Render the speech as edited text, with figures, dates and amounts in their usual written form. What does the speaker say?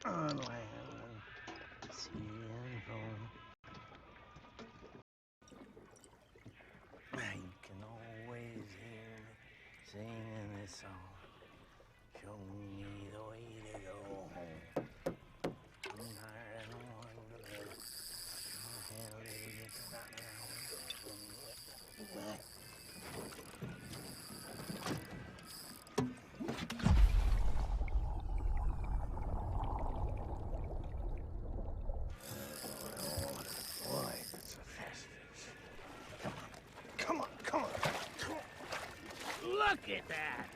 on land, sea and foam. You can always hear me singing this song. Show me the way to go home. I'm tired and wanting to bed. My hell is about now. Boy, that's a fast fish. Come on, come on, come on. Look at that!